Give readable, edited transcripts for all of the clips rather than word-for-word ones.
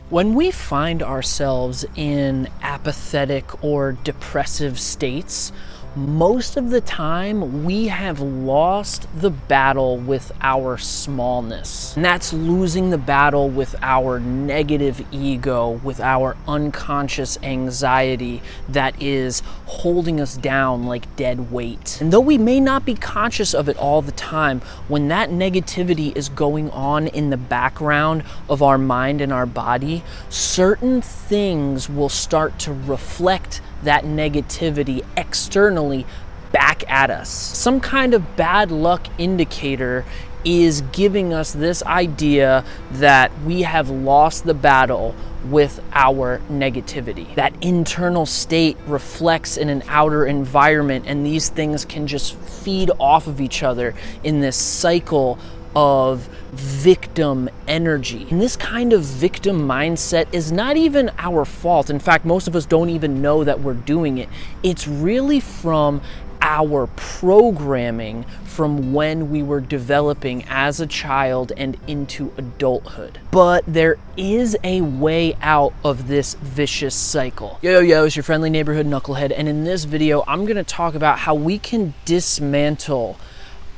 When we find ourselves in apathetic or depressive states, most of the time we have lost the battle with our smallness. And that's losing the battle with our negative ego, with our unconscious anxiety that is holding us down like dead weight. And though we may not be conscious of it all the time, when that negativity is going on in the background of our mind and our body, certain things will start to reflect that negativity externally back at us. Some kind of bad luck indicator is giving us this idea that we have lost the battle with our negativity. That internal state reflects in an outer environment, and these things can just feed off of each other in this cycle of victim energy. And this kind of victim mindset is not even our fault. In fact, most of us don't even know that we're doing it. It's really from our programming from when we were developing as a child and into adulthood. But there is a way out of this vicious cycle. Yo, it's your friendly neighborhood knucklehead, and in this video, I'm gonna talk about how we can dismantle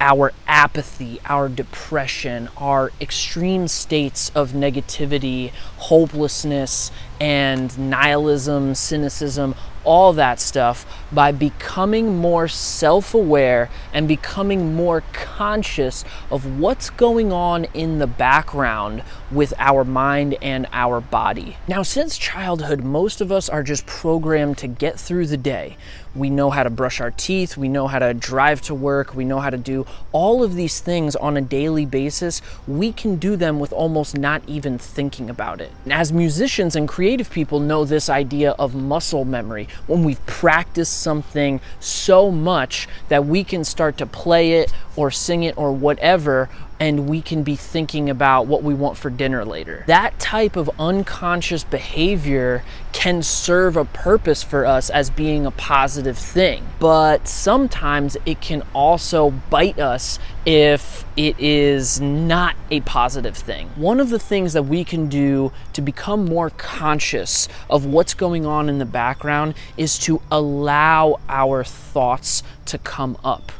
our apathy, our depression, our extreme states of negativity, hopelessness, and nihilism, cynicism, all that stuff by becoming more self-aware and becoming more conscious of what's going on in the background with our mind and our body. Now, since childhood, most of us are just programmed to get through the day. We know how to brush our teeth, we know how to drive to work, we know how to do all of these things on a daily basis. We can do them with almost not even thinking about it. And as musicians and creative people know this idea of muscle memory, when we've practiced something so much that we can start to play it or sing it or whatever, and we can be thinking about what we want for dinner later. That type of unconscious behavior can serve a purpose for us as being a positive thing, but sometimes it can also bite us if it is not a positive thing. One of the things that we can do to become more conscious of what's going on in the background is to allow our thoughts to come up.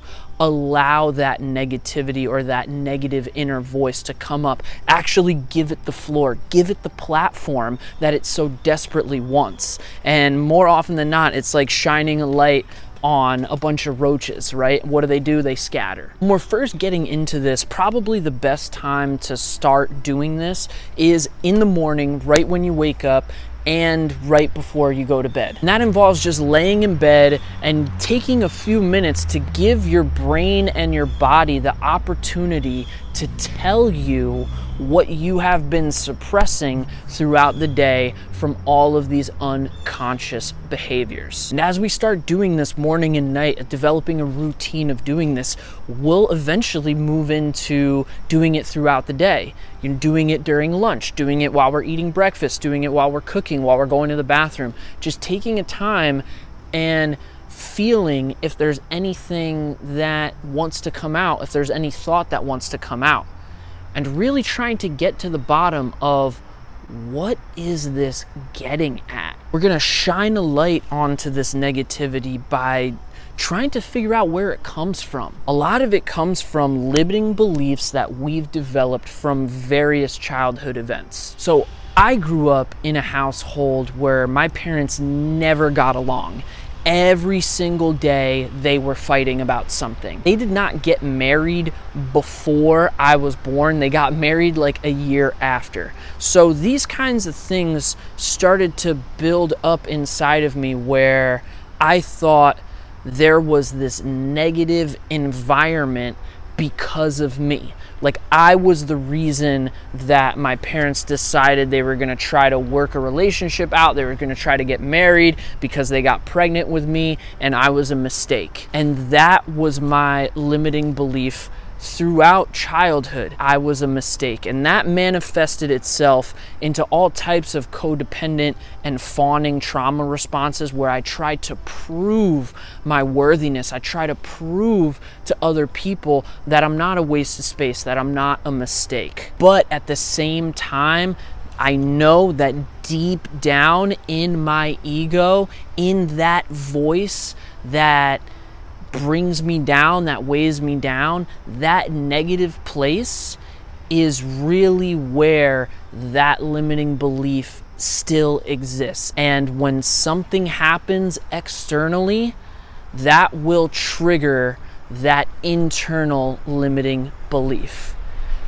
Allow that negativity or that negative inner voice to come up. Actually give it the floor, give it the platform that it so desperately wants. And more often than not, it's like shining a light on a bunch of roaches, right? What do? They scatter. When we're first getting into this, probably the best time to start doing this is in the morning, right when you wake up, and right before you go to bed. And that involves just laying in bed and taking a few minutes to give your brain and your body the opportunity to tell you what you have been suppressing throughout the day from all of these unconscious behaviors. And as we start doing this morning and night, developing a routine of doing this, we'll eventually move into doing it throughout the day. You're doing it during lunch, doing it while we're eating breakfast, doing it while we're cooking, while we're going to the bathroom, just taking a time and feeling if there's anything that wants to come out, if there's any thought that wants to come out, and really trying to get to the bottom of what is this getting at. We're gonna shine a light onto this negativity by trying to figure out where it comes from. A lot of it comes from limiting beliefs that we've developed from various childhood events. So I grew up in a household where my parents never got along. Every single day they were fighting about something. They did not get married before I was born. They got married like a year after. So these kinds of things started to build up inside of me where I thought there was this negative environment because of me. Like I was the reason that my parents decided they were gonna try to work a relationship out. They were gonna try to get married because they got pregnant with me, and I was a mistake. And that was my limiting belief throughout childhood. I was a mistake, and that manifested itself into all types of codependent and fawning trauma responses where I tried to prove my worthiness. I try to prove to other people that I'm not a waste of space, that I'm not a mistake. But at the same time, I know that deep down in my ego, in that voice that brings me down, that weighs me down, that negative place is really where that limiting belief still exists. And when something happens externally, that will trigger that internal limiting belief.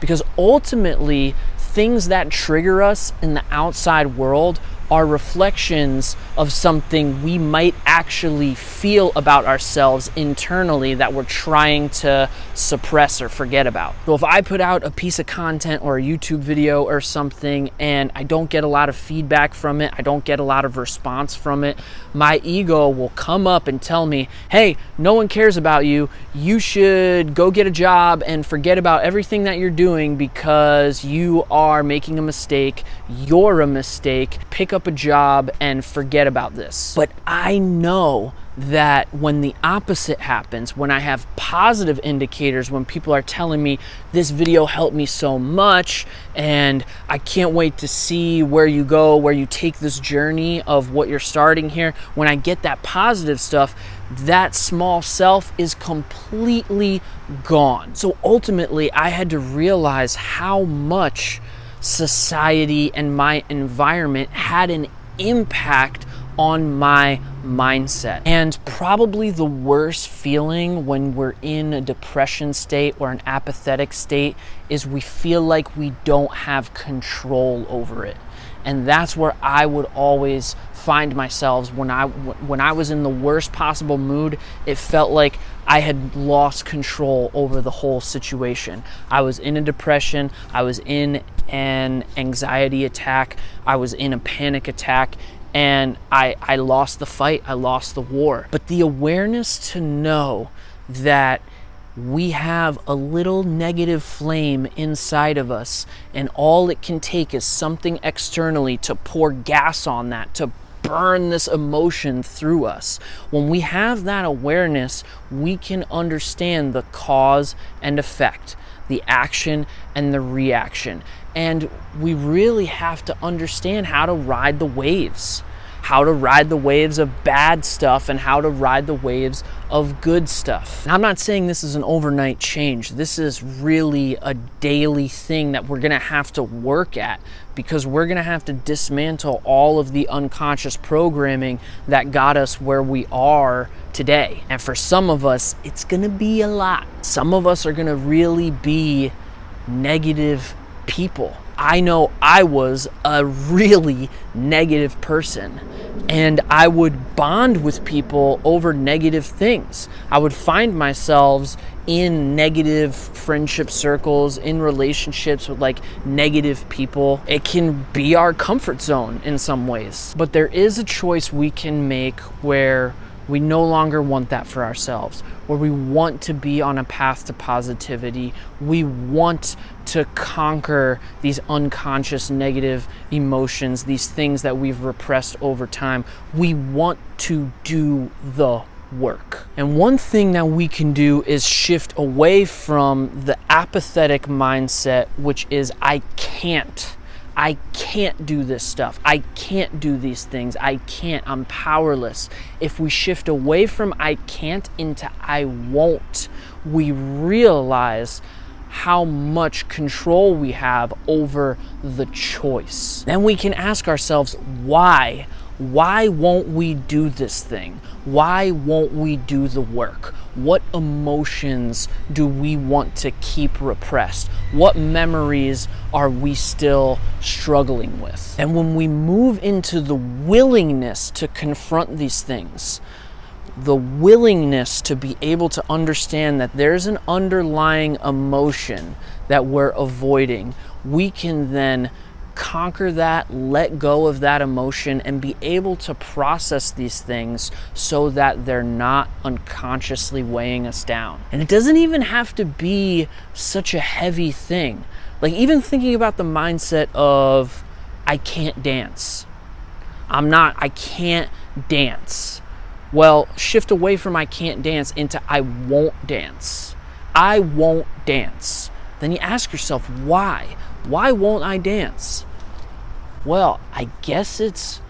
Because ultimately, things that trigger us in the outside world are reflections of something we might actually feel about ourselves internally that we're trying to suppress or forget about. So if I put out a piece of content or a YouTube video or something and I don't get a lot of feedback from it, I don't get a lot of response from it, my ego will come up and tell me, hey, no one cares about you. You should go get a job and forget about everything that you're doing because you are making a mistake. You're a mistake. Pick up a job and forget about this. But I know that when the opposite happens, when I have positive indicators, when people are telling me this video helped me so much and I can't wait to see where you go, where you take this journey of what you're starting here, when I get that positive stuff, that small self is completely gone. So ultimately, I had to realize how much society and my environment had an impact on my mindset. And probably the worst feeling when we're in a depression state or an apathetic state is we feel like we don't have control over it. And that's where I would always find myself when I was in the worst possible mood. It felt like I had lost control over the whole situation. I was in a depression, I was in an anxiety attack, I was in a panic attack, and I lost the fight, I lost the war. But the awareness to know that we have a little negative flame inside of us, and all it can take is something externally to pour gas on that, to burn this emotion through us. When we have that awareness, we can understand the cause and effect, the action and the reaction. And we really have to understand how to ride the waves. How to ride the waves of bad stuff and how to ride the waves of good stuff. Now, I'm not saying this is an overnight change. This is really a daily thing that we're gonna have to work at, because we're gonna have to dismantle all of the unconscious programming that got us where we are today. And for some of us, it's gonna be a lot. Some of us are gonna really be negative people. I know I was a really negative person, and I would bond with people over negative things. I would find myself in negative friendship circles, in relationships with like negative people. It can be our comfort zone in some ways, but there is a choice we can make where we no longer want that for ourselves, where we want to be on a path to positivity. We want to conquer these unconscious negative emotions, these things that we've repressed over time. We want to do the work. And one thing that we can do is shift away from the apathetic mindset, which is I can't do this stuff. I can't do these things. I'm powerless. If we shift away from I can't into I won't, we realize how much control we have over the choice. Then we can ask ourselves, why? Why won't we do this thing? Why won't we do the work? What emotions do we want to keep repressed? What memories are we still struggling with? And when we move into the willingness to confront these things, the willingness to be able to understand that there's an underlying emotion that we're avoiding, we can then conquer that, let go of that emotion, and be able to process these things so that they're not unconsciously weighing us down. And it doesn't even have to be such a heavy thing. Like even thinking about the mindset of, I can't dance. I can't dance. Well, shift away from I can't dance into I won't dance. I won't dance. Then you ask yourself, why? Why won't I dance? Well, I guess it's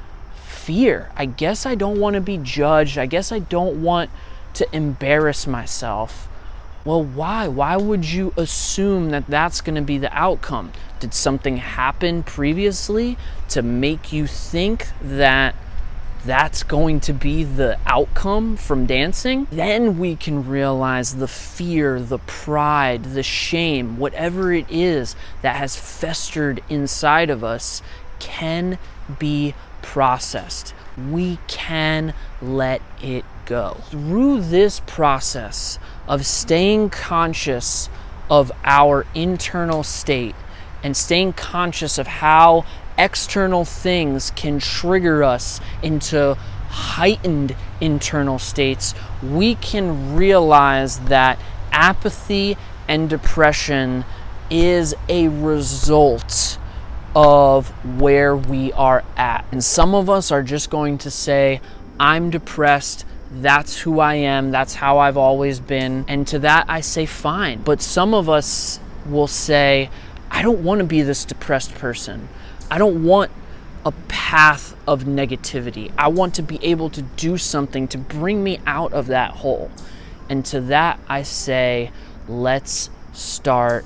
fear. I guess I don't want to be judged. I guess I don't want to embarrass myself. Well, why? Why would you assume that that's going to be the outcome? Did something happen previously to make you think that that's going to be the outcome from dancing? Then we can realize the fear, the pride, the shame, whatever it is that has festered inside of us can be processed. We can let it go. Through this process of staying conscious of our internal state and staying conscious of how external things can trigger us into heightened internal states, we can realize that apathy and depression is a result of where we are at. And some of us are just going to say, I'm depressed, that's who I am, that's how I've always been. And to that I say fine. But some of us will say, I don't want to be this depressed person. I don't want a path of negativity. I want to be able to do something to bring me out of that hole. And to that I say, let's start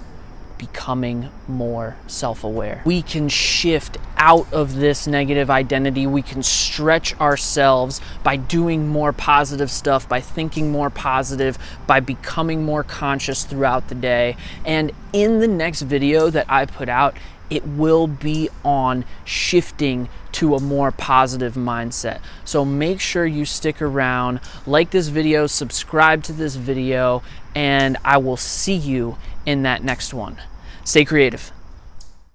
becoming more self-aware. We can shift out of this negative identity. We can stretch ourselves by doing more positive stuff, by thinking more positive, by becoming more conscious throughout the day. And in the next video that I put out, it will be on shifting to a more positive mindset. So make sure you stick around, like this video, subscribe to this video, and I will see you in that next one. Stay creative.